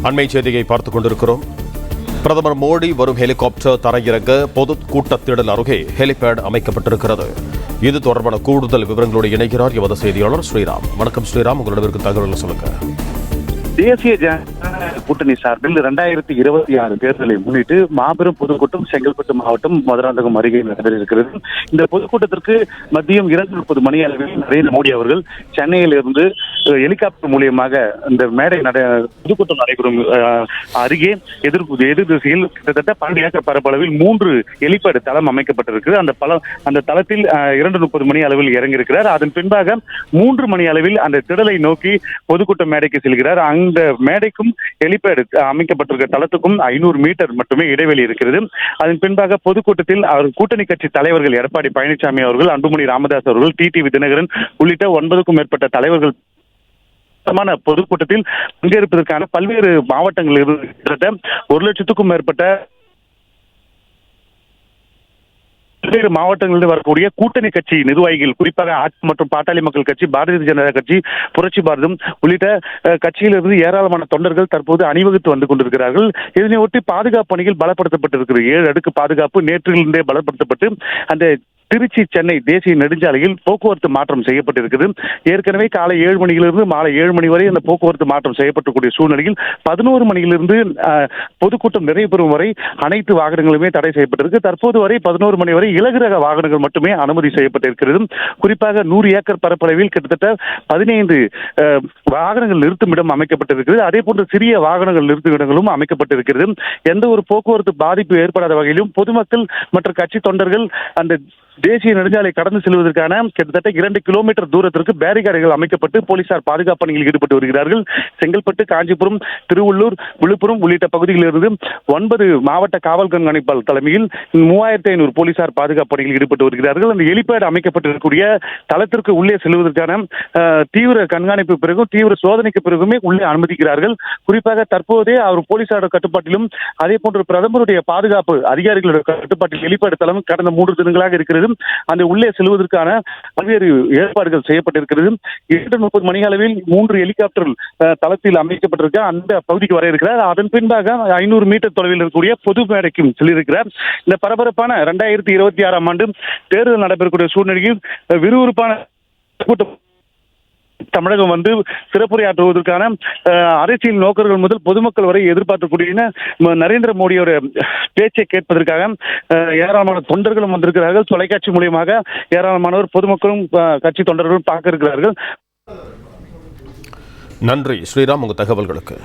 அண்மை செய்தியை பார்த்துக் கொண்டிருக்கிறோம். பிரதமர் மோடி வரும் ஹெலிகாப்டர் தரையிறங்க பொது கூட்டத்திடல் அருகே ஹெலிபேட் அமைக்கப்பட்டிருக்கிறது. இது தொடர்பான கூடுதல் விவரங்களோடு இணைகிறார் எமது செய்தியாளர் ஸ்ரீராம். வணக்கம் ஸ்ரீராம், உங்களிடம் இருக்கும் தகவல்கள் சொல்லுங்க. தேசிய ஜனநாயக கூட்டணி சார்பில் 2026 தேர்தலை முன்னிட்டு மாபெரும் பொதுக்கூட்டம் செங்கல்பட்டு மாவட்டம் மதுராந்தகம் அருகே நடைபெற இருக்கிறது. இந்த பொதுக்கூட்டத்திற்கு மதியம் 2:30 மணி அளவில் நரேந்திர மோடி அவர்கள் சென்னையிலிருந்து ஹெலிகாப்டர் மூலியமாக இந்த பொதுக்கூட்டம் நடைபெறும் அருகே எதிர் திசையில் கிட்டத்தட்ட 12 ஏக்கர் பரப்பளவில் 3 ஹெலிபேட் தளம் அமைக்கப்பட்டிருக்கு. அந்த தளத்தில் 2:30 மணி அளவில் இறங்கியிருக்கிறார். அதன் பின்பாக 3 மணி அளவில் அந்த திடலை நோக்கி பொதுக்கூட்ட மேடைக்கு செல்கிறார். அந்த மேடைக்கும் ஹெலிபேட் அமைக்கப்பட்டிருக்க தளத்துக்கும் 500 மீட்டர் மட்டுமே இடைவெளி இருக்கிறது. அதன் பின்பாக பொதுக்கூட்டத்தில் அவர் கூட்டணி கட்சி தலைவர்கள் எடப்பாடி பழனிசாமி அவர்கள், அன்புமணி ராமதாஸ் அவர்கள், டிடிவி தினகரன் உள்ளிட்ட 9க்கும் மேற்பட்ட தலைவர்கள் பொதுக்கூட்டத்தில் பங்கேற்பதற்கான பல்வேறு மாவட்டங்களில் இருந்து 1 லட்சத்துக்கும் மேற்பட்ட பல்வேறு மாவட்டங்களில் வரக்கூடிய கூட்டணி கட்சி நிர்வாகிகள், குறிப்பாக ஆட்சி மற்றும் பாட்டாளி மக்கள் கட்சி, பாரதிய ஜனதா கட்சி, புரட்சி பாரதம் உள்ளிட்ட கட்சியிலிருந்து ஏராளமான தொண்டர்கள் தற்போது அணிவகுத்து வந்து கொண்டிருக்கிறார்கள். இதனையொட்டி பாதுகாப்பு பணிகள் பலப்படுத்தப்பட்டிருக்கிறது. 7 அடுக்கு பாதுகாப்பு நேற்றிலிருந்தே பலப்படுத்தப்பட்டு அந்த திருச்சி சென்னை தேசிய நெடுஞ்சாலையில் போக்குவரத்து மாற்றம் செய்யப்பட்டிருக்கிறது. ஏற்கனவே காலை 7 மணியிலிருந்து மாலை 7 மணி வரை அந்த போக்குவரத்து மாற்றம் செய்யப்படக்கூடிய சூழ்நிலையில் 11 மணியிலிருந்து பொதுக்கூட்டம் நிறைவு பெறும் வரை அனைத்து வாகனங்களுமே தடை செய்யப்பட்டிருக்கு. தற்போது வரை 11 மணி வரை இலகு ரக வாகனங்கள் மட்டுமே அனுமதி செய்யப்பட்டிருக்கிறது. குறிப்பாக 100 ஏக்கர் பரப்பளவில் கிட்டத்தட்ட 15 வாகனங்கள் நிறுத்துமிடம் அமைக்கப்பட்டிருக்கிறது. அதே போன்று சிறிய வாகனங்கள் நிறுத்துமிடங்களும் அமைக்கப்பட்டிருக்கிறது. எந்த ஒரு போக்குவரத்து பாதிப்பு ஏற்படாத வகையிலும் பொதுமக்கள் மற்றும் கட்சி தொண்டர்கள் அந்த தேசிய நெடுஞ்சாலை கடந்து செல்வதற்கான கிட்டத்தட்ட 2 கிலோமீட்டர் தூரத்திற்கு பேரிகார்டுகள் அமைக்கப்பட்டு போலீசார் பாதுகாப்பு பணியில் ஈடுபட்டு வருகிறார்கள். செங்கல்பட்டு, காஞ்சிபுரம், திருவள்ளூர், விழுப்புரம் உள்ளிட்ட பகுதிகளிலிருந்து 9 மாவட்ட காவல் கண்காணிப்பாளர் தலைமையில் 3500 போலீசார் பாதுகாப்பு பணியில் ஈடுபட்டு வருகிறார்கள். அந்த ஹெலிபேட் அமைக்கப்பட்டிருக்கக்கூடிய தளத்திற்கு உள்ளே செல்வதற்கான தீவிர கண்காணிப்பு பிறகும் தீவிர சோதனைக்கு பிறகுமே உள்ளே அனுமதிக்கிறார்கள். குறிப்பாக தற்போதே அவர் போலீசாரோட கட்டுப்பாட்டிலும் அதே போன்று பிரதமருடைய பாதுகாப்பு அதிகாரிகளுடைய கட்டுப்பாட்டில் ஹெலிபேட் தளம் கடந்த 3 தினங்களாக இருக்கிறது. அந்த உள்ளே செல்வதற்கான பல்வேறு ஏற்பாடுகள் செய்யப்பட்டிருக்கிறது. 2:30 மணி அளவில் 3 ஹெலிகாப்டர் தளத்தில் அமைக்கப்பட்டிருக்க அந்த பகுதிக்கு வர இருக்கிறார். அதன் பின்பாக 500 மீட்டர் தொலைவில் இருக்கக்கூடிய பொது மேடைக்கும் செல்லிருக்கிறார். இந்த பரபரப்பான 2026 ஆண்டு தேர்தல் நடைபெறக்கூடிய சூழ்நிலையில் விறுவிறுப்பான கூட்டம் தமிழகம் வந்து சிறப்புரையாற்றுவதற்கான அரசியல் நோக்கர்கள் முதல் பொதுமக்கள் வரை எதிர்பார்க்கக்கூடிய நரேந்திர மோடியோட பேச்சை கேட்பதற்காக ஏராளமான தொண்டர்களும் வந்திருக்கிறார்கள். தொலைக்காட்சி மூலியமாக ஏராளமானவர் பொதுமக்களும் கட்சி தொண்டர்களும் பார்க்க இருக்கிறார்கள். நன்றி ஸ்ரீராம், உங்கள் தகவல்களுக்கு.